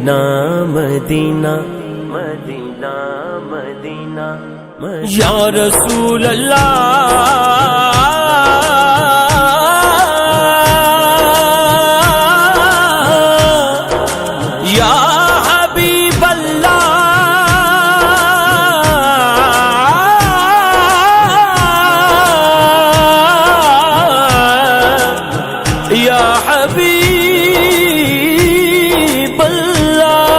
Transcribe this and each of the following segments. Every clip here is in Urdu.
مدینہ مدینہ مدینہ مدینہ یا رسول اللہ یا حبیب اللہ یا حبیب اللہ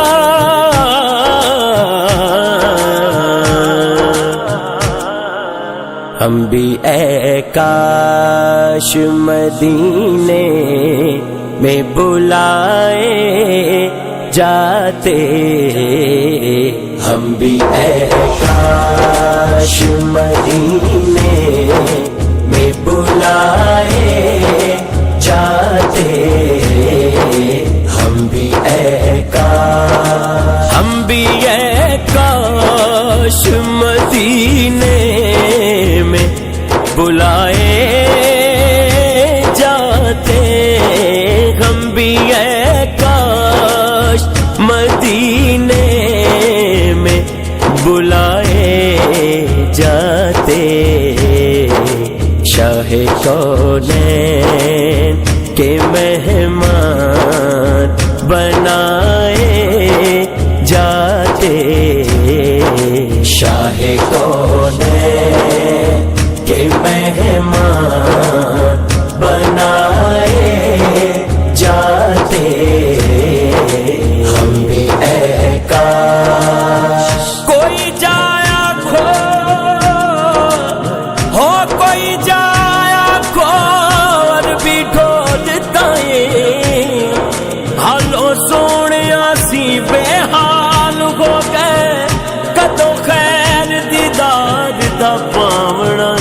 ہم بھی اے کاش مدینے میں بلائے جاتے ہم بھی اے کاش مدینے میں بلائے جاتے ہم بھی اے کاش مدینے میں بلائے جاتے ہم بھی اے کاش مدینے میں بلائے جاتے شاہ کونین کے مہمان بنائے جاتے شاہ کونین کے مہمان بنائے جاتے ہم بھی اے کاش کوئی جایا کھو ہو کوئی جایا کھور بھی ڈھولتا ہے حالو سونے سی بے حال ہو گئے کدو خیر دیدار دا پاونا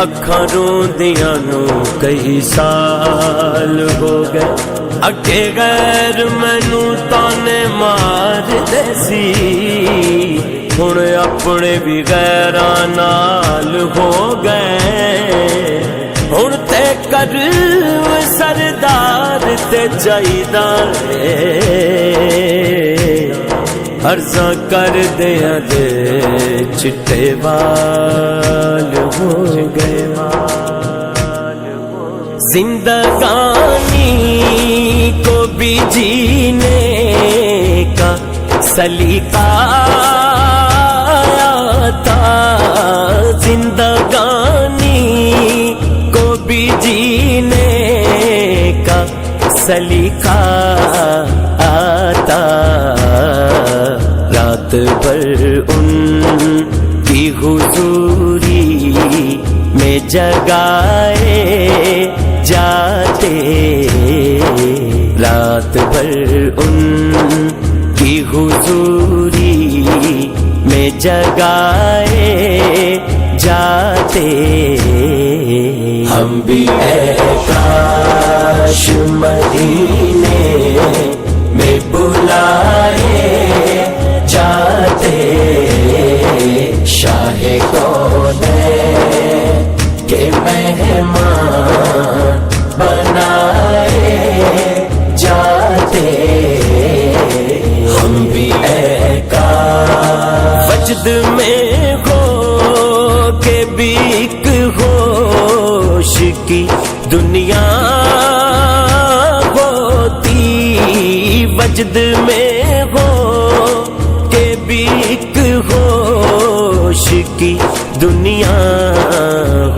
اکھاں روندیاں نو کئی سال ہو گئے اگے غیر مینو تانے مار دے سی ہن اپنے بھی غیراں نال ہو گئے ہن تے کر سردار تے چاہیدا عرضاں کر دیاں دے چٹے وال ہو گئے زندگانی کو بھی جینے کا سلیقہ آتا زندگانی کو بھی جینے کا سلیقہ آتا رات بھر ان کی حضوری میں جگائے جاتے رات بھر ان کی حضوری میں جگائے جاتے ہم بھی اے کاش مدینے میں بلائے جاتے شاہ کونین کے مہمان بنائے جاتے ہم بھی اے کاش وجد میں ہو کہ بھی ایک ہوش کی دنیا ہوتی وجد میں ہو کہ بھی ایک ہوش کی دنیا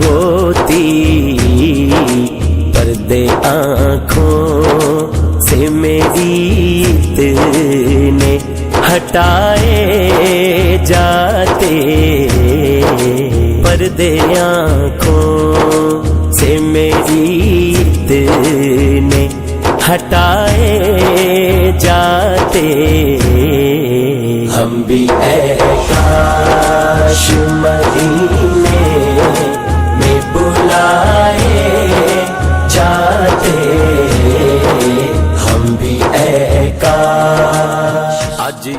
ہوتی پردے آنکھوں سے میری اتنے ہٹائے جاتے پردے آنکھوں سے میری اتنے ہٹائے جاتے ہم بھی اے کاش مدینے میں بلائے جاتے ہم بھی اے کاش آج